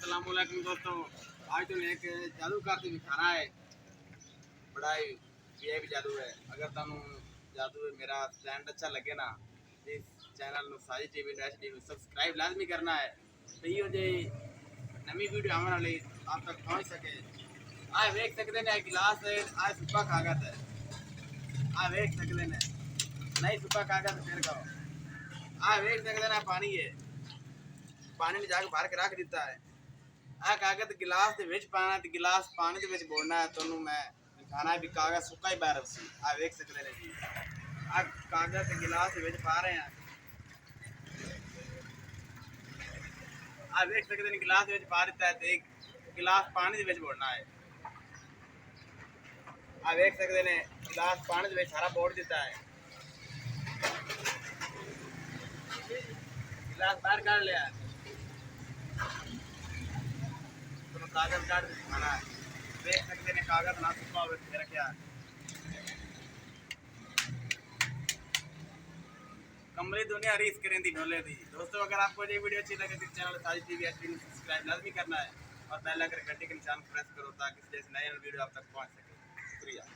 अस्सलामुअलैकुम दोस्तों। आज तो एक जादू करके दिखाना है, बड़ा ही भी जादू है। अगर तुम जादू मेरा चैनल अच्छा लगे ना, इस चैनल में साजी टीवी डैश टीवी सब्सक्राइब लाजमी करना है, तो ये जो नवी वीडियो आने वाली आप तक पहुंच सके। आज देख सकते हैं गिलास है, आज सुबह कागज है। आज देख सकते हैं नहीं सुबह कागज फिर कहो। आज देख सकते हैं पानी है, पानी ने जाके भर के रख दिता है। आ कागज गिलास ਦੇ ਵਿੱਚ ਪਾਣਾ ਤੇ गिलास पानी ਦੇ ਵਿੱਚ ਬੋਲਣਾ ਹੈ। ਤੁਹਾਨੂੰ ਮੈਂ ਦਿਖਾਣਾ ਹੈ ਵੀ ਕਾਗਜ਼ ਸੁੱਕਾ ਹੀ ਬਾਹਰ ਸੀ। ਆ ਵੇਖ ਸਕਦੇ ਨੇ ਜੀ, ਆ ਕਾਗਜ਼ ਤੇ गिलास ਦੇ ਵਿੱਚ ਪਾ ਰਹੇ ਆ। ਆ ਵੇਖ ਸਕਦੇ ਨੇ गिलास ਦੇ ਵਿੱਚ ਪਾ ਦਿੱਤਾ ਹੈ ਤੇ गिलास पानी ਦੇ ਵਿੱਚ ਬੋਲਣਾ ਹੈ। ਆ ਵੇਖ ਸਕਦੇ ਨੇ गिलास पानी ਦੇ ਵਿੱਚ ਸਾਰਾ ਬੋੜ ਦਿੱਤਾ ਹੈ। गिलास बाहर काट लिया, कागज काट दिखाना है। देख सकते हैं कागज ना सूखा हुआ मेरा क्या कमरे दुनिया रीस करें दी ढोले दी। दोस्तों अगर आपको ये वीडियो अच्छी लगे तो चैनल साजी टीवी एचडी सब्सक्राइब लाजमी करना है और बेल आइकन घंटे के निशान प्रेस करो ताकि जैसे नए वीडियो आप तक पहुंच सके। शुक्रिया।